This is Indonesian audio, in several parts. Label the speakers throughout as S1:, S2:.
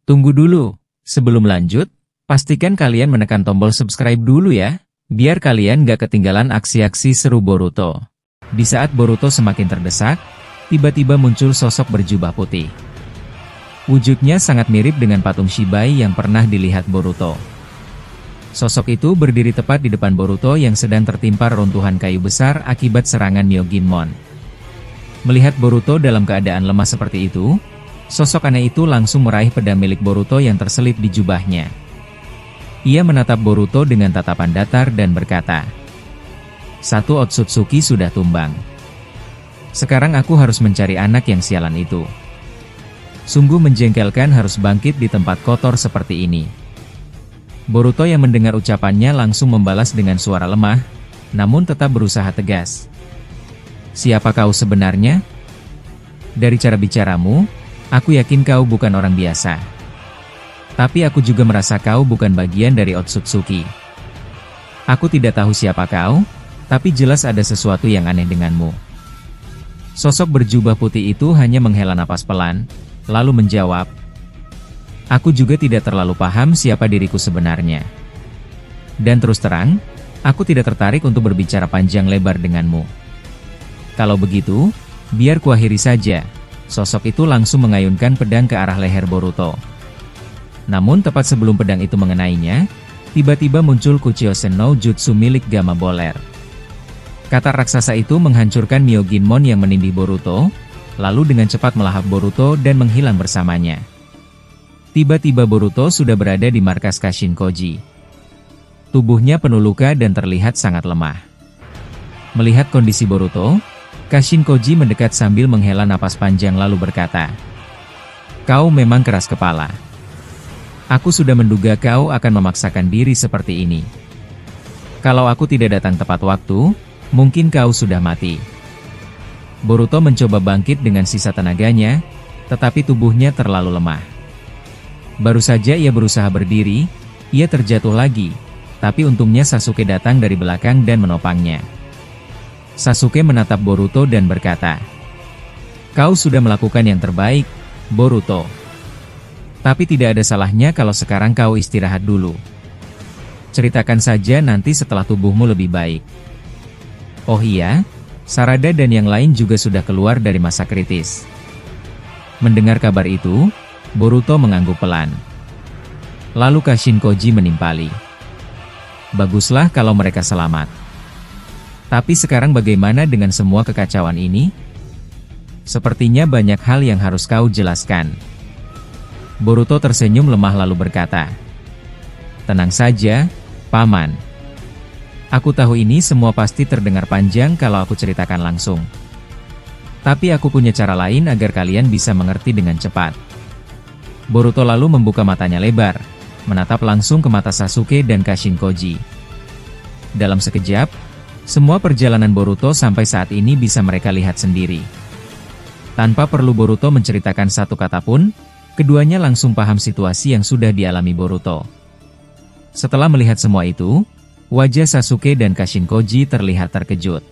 S1: Tunggu dulu, sebelum lanjut, pastikan kalian menekan tombol subscribe dulu ya, biar kalian gak ketinggalan aksi-aksi seru Boruto. Di saat Boruto semakin terdesak, tiba-tiba muncul sosok berjubah putih. Wujudnya sangat mirip dengan patung Shibai yang pernah dilihat Boruto. Sosok itu berdiri tepat di depan Boruto yang sedang tertimpa runtuhan kayu besar akibat serangan Myoginmon. Melihat Boruto dalam keadaan lemah seperti itu, sosok aneh itu langsung meraih pedang milik Boruto yang terselip di jubahnya. Ia menatap Boruto dengan tatapan datar dan berkata, "Satu Otsutsuki sudah tumbang. Sekarang aku harus mencari anak yang sialan itu. Sungguh menjengkelkan harus bangkit di tempat kotor seperti ini." Boruto yang mendengar ucapannya langsung membalas dengan suara lemah, namun tetap berusaha tegas. "Siapa kau sebenarnya? Dari cara bicaramu, aku yakin kau bukan orang biasa. Tapi aku juga merasa kau bukan bagian dari Otsutsuki. Aku tidak tahu siapa kau, tapi jelas ada sesuatu yang aneh denganmu." Sosok berjubah putih itu hanya menghela napas pelan, lalu menjawab, "Aku juga tidak terlalu paham siapa diriku sebenarnya. Dan terus terang, aku tidak tertarik untuk berbicara panjang lebar denganmu. Kalau begitu, biar kuakhiri saja." Sosok itu langsung mengayunkan pedang ke arah leher Boruto. Namun tepat sebelum pedang itu mengenainya, tiba-tiba muncul Kuchiosen no Jutsu milik Gamma Boler. Kata raksasa itu menghancurkan Myoginmon yang menindih Boruto, lalu dengan cepat melahap Boruto dan menghilang bersamanya. Tiba-tiba Boruto sudah berada di markas Kashin Koji. Tubuhnya penuh luka dan terlihat sangat lemah. Melihat kondisi Boruto, Kashin Koji mendekat sambil menghela napas panjang lalu berkata, "Kau memang keras kepala. Aku sudah menduga kau akan memaksakan diri seperti ini. Kalau aku tidak datang tepat waktu, mungkin kau sudah mati." Boruto mencoba bangkit dengan sisa tenaganya, tetapi tubuhnya terlalu lemah. Baru saja ia berusaha berdiri, ia terjatuh lagi, tapi untungnya Sasuke datang dari belakang dan menopangnya. Sasuke menatap Boruto dan berkata, "Kau sudah melakukan yang terbaik, Boruto. Tapi tidak ada salahnya kalau sekarang kau istirahat dulu. Ceritakan saja nanti setelah tubuhmu lebih baik. Oh iya, Sarada dan yang lain juga sudah keluar dari masa kritis." Mendengar kabar itu, Boruto mengangguk pelan. Lalu Kashin Koji menimpali. "Baguslah kalau mereka selamat. Tapi sekarang bagaimana dengan semua kekacauan ini? Sepertinya banyak hal yang harus kau jelaskan." Boruto tersenyum lemah lalu berkata, "Tenang saja, Paman. Aku tahu ini semua pasti terdengar panjang kalau aku ceritakan langsung. Tapi aku punya cara lain agar kalian bisa mengerti dengan cepat." Boruto lalu membuka matanya lebar, menatap langsung ke mata Sasuke dan Kashin Koji. Dalam sekejap, semua perjalanan Boruto sampai saat ini bisa mereka lihat sendiri. Tanpa perlu Boruto menceritakan satu kata pun, keduanya langsung paham situasi yang sudah dialami Boruto. Setelah melihat semua itu, wajah Sasuke dan Kashin Koji terlihat terkejut.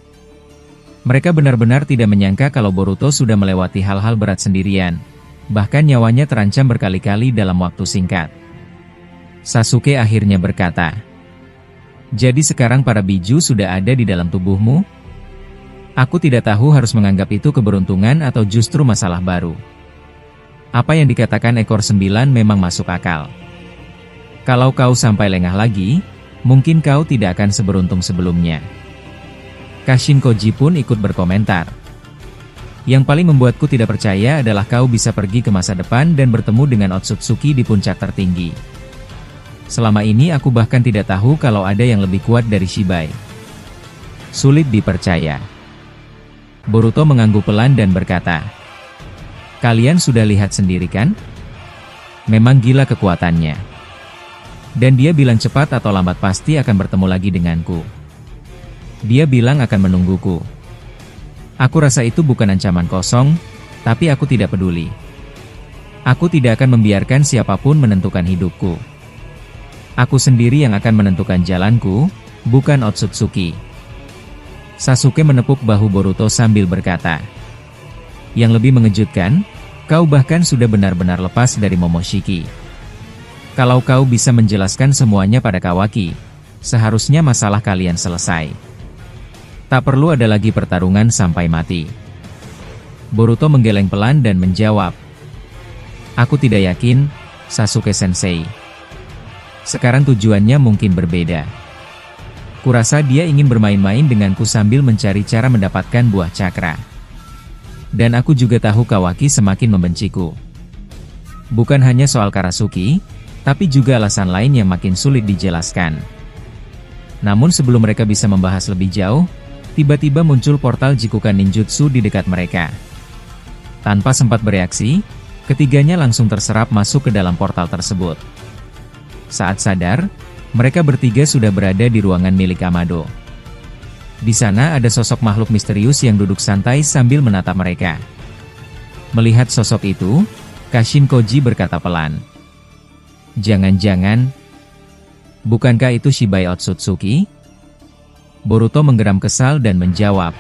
S1: Mereka benar-benar tidak menyangka kalau Boruto sudah melewati hal-hal berat sendirian. Bahkan nyawanya terancam berkali-kali dalam waktu singkat. Sasuke akhirnya berkata, "Jadi sekarang para biju sudah ada di dalam tubuhmu? Aku tidak tahu harus menganggap itu keberuntungan atau justru masalah baru. Apa yang dikatakan ekor 9 memang masuk akal. Kalau kau sampai lengah lagi, mungkin kau tidak akan seberuntung sebelumnya." Kashin Koji pun ikut berkomentar. "Yang paling membuatku tidak percaya adalah kau bisa pergi ke masa depan dan bertemu dengan Otsutsuki di puncak tertinggi. Selama ini aku bahkan tidak tahu kalau ada yang lebih kuat dari Shibai. Sulit dipercaya." Boruto mengangguk pelan dan berkata, "Kalian sudah lihat sendiri kan? Memang gila kekuatannya. Dan dia bilang cepat atau lambat pasti akan bertemu lagi denganku. Dia bilang akan menungguku. Aku rasa itu bukan ancaman kosong, tapi aku tidak peduli. Aku tidak akan membiarkan siapapun menentukan hidupku. Aku sendiri yang akan menentukan jalanku, bukan Otsutsuki." Sasuke menepuk bahu Boruto sambil berkata, "Yang lebih mengejutkan, kau bahkan sudah benar-benar lepas dari Momoshiki. Kalau kau bisa menjelaskan semuanya pada Kawaki, seharusnya masalah kalian selesai. Tak perlu ada lagi pertarungan sampai mati. Boruto menggeleng pelan dan menjawab. Aku tidak yakin, Sasuke-sensei. Sekarang tujuannya mungkin berbeda. Kurasa dia ingin bermain-main denganku sambil mencari cara mendapatkan buah cakra. Dan aku juga tahu Kawaki semakin membenciku. Bukan hanya soal Karasuki, tapi juga alasan lain yang makin sulit dijelaskan. Namun sebelum mereka bisa membahas lebih jauh, tiba-tiba muncul portal Jikukan Ninjutsu di dekat mereka. Tanpa sempat bereaksi, ketiganya langsung terserap masuk ke dalam portal tersebut. Saat sadar, mereka bertiga sudah berada di ruangan milik Amado. Di sana ada sosok makhluk misterius yang duduk santai sambil menatap mereka. Melihat sosok itu, Kashin Koji berkata pelan. Jangan-jangan, bukankah itu Shibai Otsutsuki? Boruto menggeram kesal dan menjawab.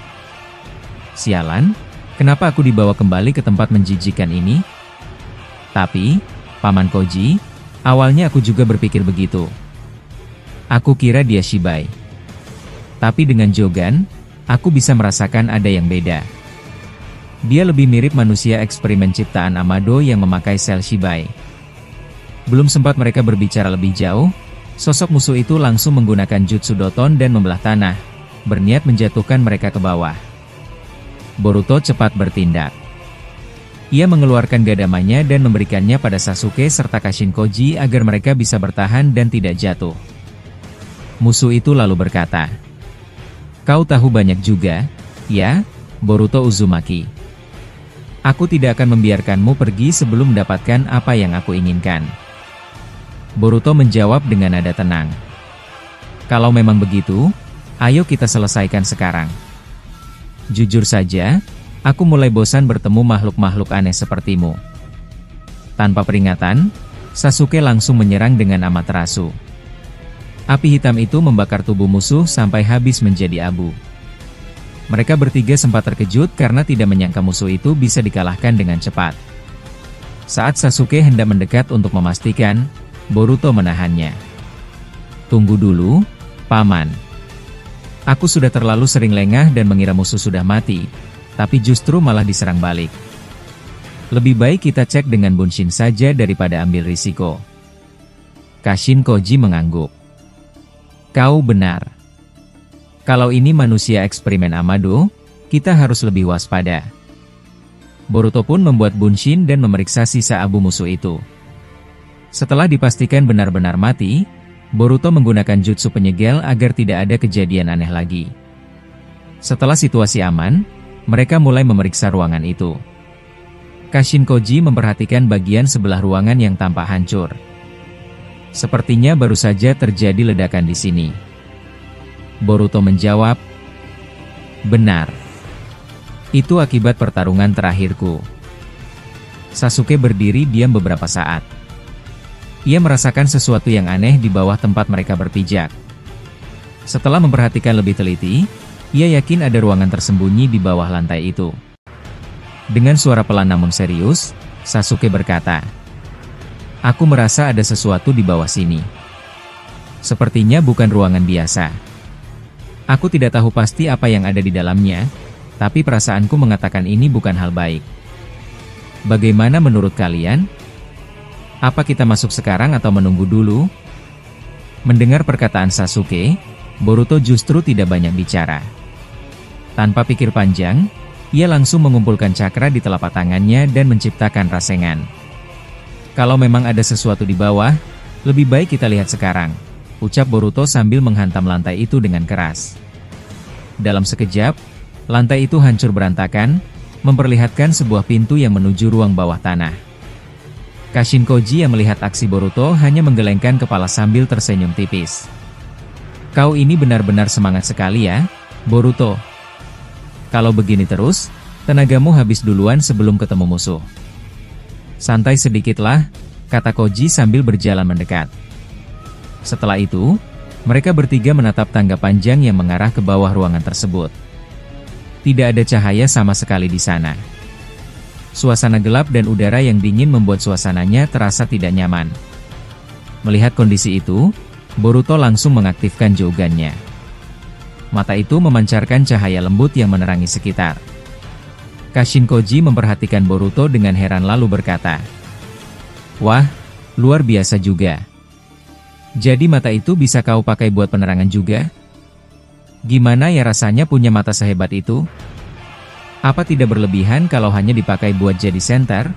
S1: Sialan, kenapa aku dibawa kembali ke tempat menjijikan ini? Tapi, Paman Koji, awalnya aku juga berpikir begitu. Aku kira dia Shibai. Tapi dengan Jogan, aku bisa merasakan ada yang beda. Dia lebih mirip manusia eksperimen ciptaan Amado yang memakai sel Shibai. Belum sempat mereka berbicara lebih jauh, sosok musuh itu langsung menggunakan jutsu Doton dan membelah tanah, berniat menjatuhkan mereka ke bawah. Boruto cepat bertindak. Ia mengeluarkan gadamanya dan memberikannya pada Sasuke serta Kashin Koji agar mereka bisa bertahan dan tidak jatuh. Musuh itu lalu berkata, kau tahu banyak juga, ya, Boruto Uzumaki. Aku tidak akan membiarkanmu pergi sebelum mendapatkan apa yang aku inginkan. Boruto menjawab dengan nada tenang. Kalau memang begitu, ayo kita selesaikan sekarang. Jujur saja, aku mulai bosan bertemu makhluk-makhluk aneh sepertimu. Tanpa peringatan, Sasuke langsung menyerang dengan Amaterasu. Api hitam itu membakar tubuh musuh sampai habis menjadi abu. Mereka bertiga sempat terkejut karena tidak menyangka musuh itu bisa dikalahkan dengan cepat. Saat Sasuke hendak mendekat untuk memastikan, Boruto menahannya. Tunggu dulu, Paman. Aku sudah terlalu sering lengah dan mengira musuh sudah mati, tapi justru malah diserang balik. Lebih baik kita cek dengan Bunshin saja daripada ambil risiko. Kashin Koji mengangguk. Kau benar. Kalau ini manusia eksperimen Amado, kita harus lebih waspada. Boruto pun membuat Bunshin dan memeriksa sisa abu musuh itu. Setelah dipastikan benar-benar mati, Boruto menggunakan jutsu penyegel agar tidak ada kejadian aneh lagi. Setelah situasi aman, mereka mulai memeriksa ruangan itu. Kashin Koji memperhatikan bagian sebelah ruangan yang tampak hancur. Sepertinya baru saja terjadi ledakan di sini. Boruto menjawab, benar. Itu akibat pertarungan terakhirku. Sasuke berdiri diam beberapa saat. Ia merasakan sesuatu yang aneh di bawah tempat mereka berpijak. Setelah memperhatikan lebih teliti, ia yakin ada ruangan tersembunyi di bawah lantai itu. Dengan suara pelan namun serius, Sasuke berkata, aku merasa ada sesuatu di bawah sini. Sepertinya bukan ruangan biasa. Aku tidak tahu pasti apa yang ada di dalamnya, tapi perasaanku mengatakan ini bukan hal baik. Bagaimana menurut kalian? Apa kita masuk sekarang atau menunggu dulu? Mendengar perkataan Sasuke, Boruto justru tidak banyak bicara. Tanpa pikir panjang, ia langsung mengumpulkan cakra di telapak tangannya dan menciptakan rasengan. Kalau memang ada sesuatu di bawah, lebih baik kita lihat sekarang, ucap Boruto sambil menghantam lantai itu dengan keras. Dalam sekejap, lantai itu hancur berantakan, memperlihatkan sebuah pintu yang menuju ruang bawah tanah. Kashin Koji yang melihat aksi Boruto hanya menggelengkan kepala sambil tersenyum tipis. Kau ini benar-benar semangat sekali ya, Boruto. Kalau begini terus, tenagamu habis duluan sebelum ketemu musuh. Santai sedikitlah, kata Koji sambil berjalan mendekat. Setelah itu, mereka bertiga menatap tangga panjang yang mengarah ke bawah ruangan tersebut. Tidak ada cahaya sama sekali di sana. Suasana gelap dan udara yang dingin membuat suasananya terasa tidak nyaman. Melihat kondisi itu, Boruto langsung mengaktifkan Jougan-nya. Mata itu memancarkan cahaya lembut yang menerangi sekitar. Kashin Koji memperhatikan Boruto dengan heran lalu berkata, "Wah, luar biasa juga. Jadi mata itu bisa kau pakai buat penerangan juga? Gimana ya rasanya punya mata sehebat itu? Apa tidak berlebihan kalau hanya dipakai buat jadi senter?"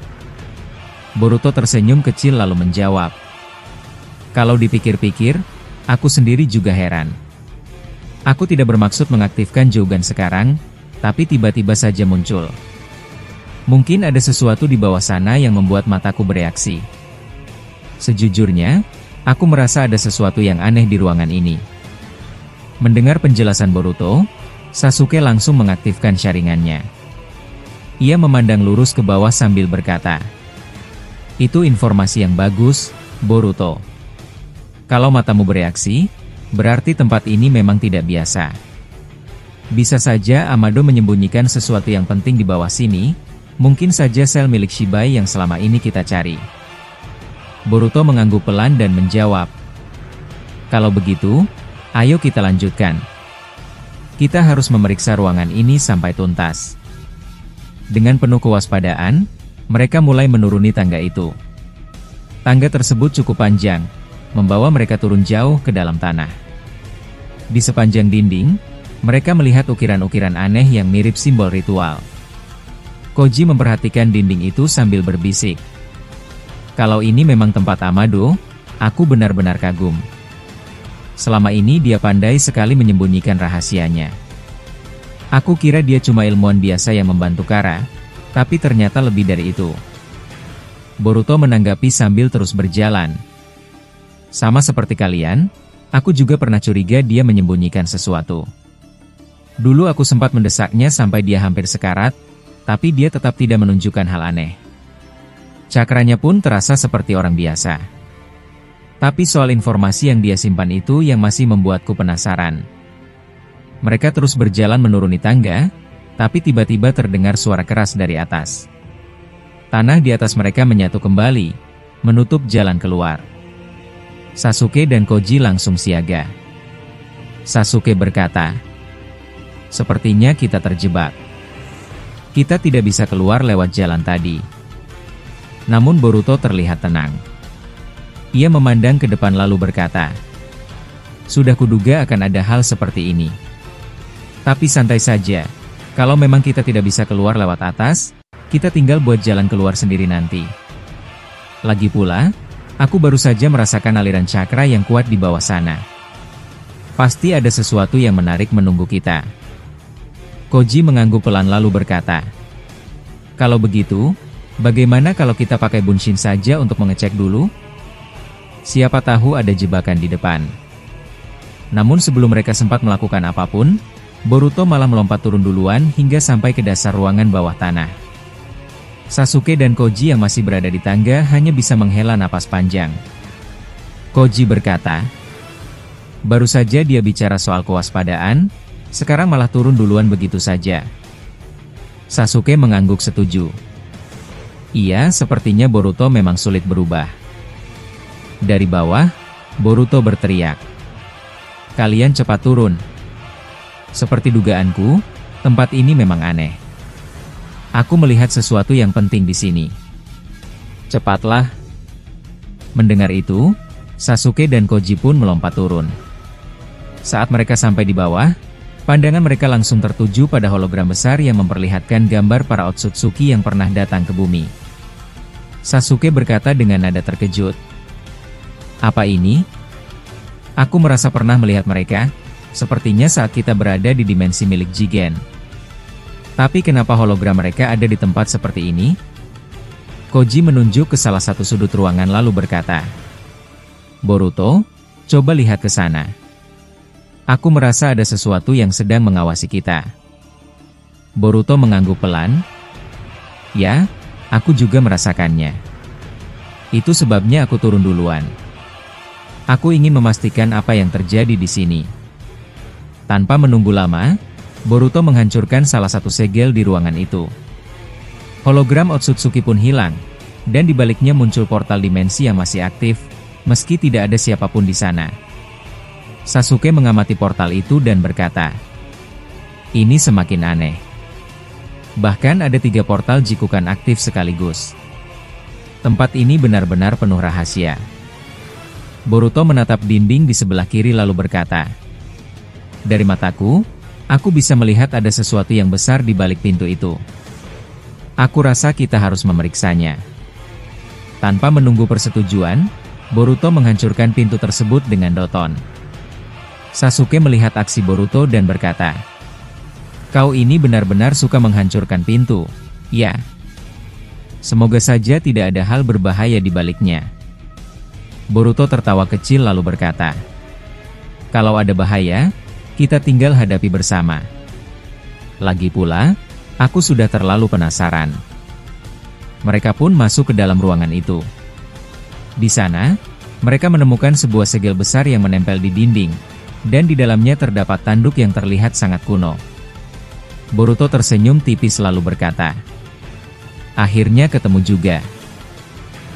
S1: Boruto tersenyum kecil lalu menjawab, "Kalau dipikir-pikir, aku sendiri juga heran. Aku tidak bermaksud mengaktifkan Jougan sekarang, tapi tiba-tiba saja muncul. Mungkin ada sesuatu di bawah sana yang membuat mataku bereaksi. Sejujurnya, aku merasa ada sesuatu yang aneh di ruangan ini." Mendengar penjelasan Boruto, Sasuke langsung mengaktifkan syaringannya. Ia memandang lurus ke bawah sambil berkata, "Itu informasi yang bagus, Boruto. Kalau matamu bereaksi, berarti tempat ini memang tidak biasa. Bisa saja Amado menyembunyikan sesuatu yang penting di bawah sini, mungkin saja sel milik Shibai yang selama ini kita cari." Boruto mengangguk pelan dan menjawab, "Kalau begitu, ayo kita lanjutkan. Kita harus memeriksa ruangan ini sampai tuntas." Dengan penuh kewaspadaan, mereka mulai menuruni tangga itu. Tangga tersebut cukup panjang, membawa mereka turun jauh ke dalam tanah. Di sepanjang dinding, mereka melihat ukiran-ukiran aneh yang mirip simbol ritual. Koji memperhatikan dinding itu sambil berbisik, "Kalau ini memang tempat Amado, aku benar-benar kagum. Selama ini dia pandai sekali menyembunyikan rahasianya. Aku kira dia cuma ilmuwan biasa yang membantu Kara, tapi ternyata lebih dari itu." Boruto menanggapi sambil terus berjalan. "Sama seperti kalian, aku juga pernah curiga dia menyembunyikan sesuatu. Dulu aku sempat mendesaknya sampai dia hampir sekarat, tapi dia tetap tidak menunjukkan hal aneh. Cakranya pun terasa seperti orang biasa. Tapi soal informasi yang dia simpan itu yang masih membuatku penasaran." Mereka terus berjalan menuruni tangga, tapi tiba-tiba terdengar suara keras dari atas. Tanah di atas mereka menyatu kembali, menutup jalan keluar. Sasuke dan Koji langsung siaga. Sasuke berkata, "Sepertinya kita terjebak. Kita tidak bisa keluar lewat jalan tadi." Namun Boruto terlihat tenang. Ia memandang ke depan lalu berkata, "Sudah kuduga akan ada hal seperti ini. Tapi santai saja, kalau memang kita tidak bisa keluar lewat atas, kita tinggal buat jalan keluar sendiri nanti. Lagi pula, aku baru saja merasakan aliran cakra yang kuat di bawah sana. Pasti ada sesuatu yang menarik menunggu kita." Koji mengangguk pelan lalu berkata, "Kalau begitu, bagaimana kalau kita pakai bunshin saja untuk mengecek dulu? Siapa tahu ada jebakan di depan." Namun sebelum mereka sempat melakukan apapun, Boruto malah melompat turun duluan hingga sampai ke dasar ruangan bawah tanah. Sasuke dan Koji yang masih berada di tangga hanya bisa menghela napas panjang. Koji berkata, "Baru saja dia bicara soal kewaspadaan, sekarang malah turun duluan begitu saja." Sasuke mengangguk setuju. Iya, sepertinya Boruto memang sulit berubah. Dari bawah, Boruto berteriak, "Kalian cepat turun. Seperti dugaanku, tempat ini memang aneh. Aku melihat sesuatu yang penting di sini. Cepatlah." Mendengar itu, Sasuke dan Koji pun melompat turun. Saat mereka sampai di bawah, pandangan mereka langsung tertuju pada hologram besar yang memperlihatkan gambar para Otsutsuki yang pernah datang ke bumi. Sasuke berkata dengan nada terkejut, "Apa ini? Aku merasa pernah melihat mereka, sepertinya saat kita berada di dimensi milik Jigen. Tapi kenapa hologram mereka ada di tempat seperti ini?" Koji menunjuk ke salah satu sudut ruangan lalu berkata, "Boruto, coba lihat ke sana. Aku merasa ada sesuatu yang sedang mengawasi kita." Boruto mengangguk pelan. "Ya, aku juga merasakannya. Itu sebabnya aku turun duluan. Aku ingin memastikan apa yang terjadi di sini." Tanpa menunggu lama, Boruto menghancurkan salah satu segel di ruangan itu. Hologram Otsutsuki pun hilang, dan di baliknya muncul portal dimensi yang masih aktif, meski tidak ada siapapun di sana. Sasuke mengamati portal itu dan berkata, "Ini semakin aneh. Bahkan ada 3 portal jikukan aktif sekaligus. Tempat ini benar-benar penuh rahasia." Boruto menatap dinding di sebelah kiri lalu berkata, "Dari mataku, aku bisa melihat ada sesuatu yang besar di balik pintu itu. Aku rasa kita harus memeriksanya." Tanpa menunggu persetujuan, Boruto menghancurkan pintu tersebut dengan doton. Sasuke melihat aksi Boruto dan berkata, "Kau ini benar-benar suka menghancurkan pintu, ya? Semoga saja tidak ada hal berbahaya di baliknya." Boruto tertawa kecil lalu berkata, "Kalau ada bahaya, kita tinggal hadapi bersama. Lagi pula, aku sudah terlalu penasaran." Mereka pun masuk ke dalam ruangan itu. Di sana, mereka menemukan sebuah segel besar yang menempel di dinding, dan di dalamnya terdapat tanduk yang terlihat sangat kuno. Boruto tersenyum tipis lalu berkata, "Akhirnya ketemu juga.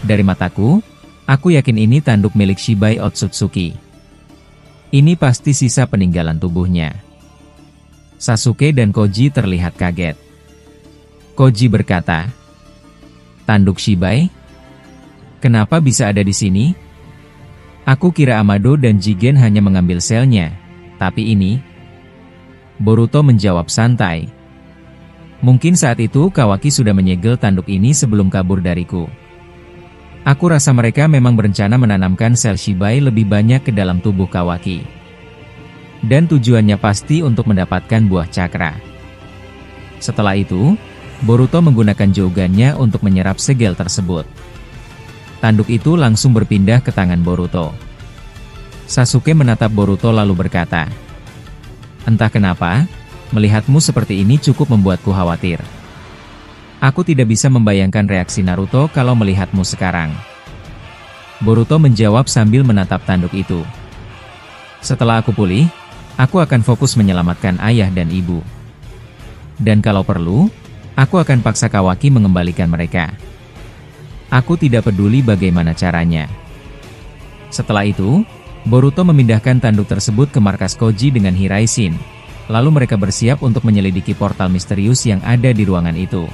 S1: Dari mataku, aku yakin ini tanduk milik Shibai Otsutsuki. Ini pasti sisa peninggalan tubuhnya." Sasuke dan Koji terlihat kaget. Koji berkata, "Tanduk Shibai? Kenapa bisa ada di sini? Aku kira Amado dan Jigen hanya mengambil selnya, tapi ini..." Boruto menjawab santai, "Mungkin saat itu Kawaki sudah menyegel tanduk ini sebelum kabur dariku. Aku rasa mereka memang berencana menanamkan sel Shibai lebih banyak ke dalam tubuh Kawaki. Dan tujuannya pasti untuk mendapatkan buah cakra." Setelah itu, Boruto menggunakan Jogannya untuk menyerap segel tersebut. Tanduk itu langsung berpindah ke tangan Boruto. Sasuke menatap Boruto lalu berkata, "Entah kenapa, melihatmu seperti ini cukup membuatku khawatir. Aku tidak bisa membayangkan reaksi Naruto kalau melihatmu sekarang." Boruto menjawab sambil menatap tanduk itu. "Setelah aku pulih, aku akan fokus menyelamatkan ayah dan ibu. Dan kalau perlu, aku akan paksa Kawaki mengembalikan mereka. Aku tidak peduli bagaimana caranya." Setelah itu, Boruto memindahkan tanduk tersebut ke markas Koji dengan Hiraishin. Lalu mereka bersiap untuk menyelidiki portal misterius yang ada di ruangan itu.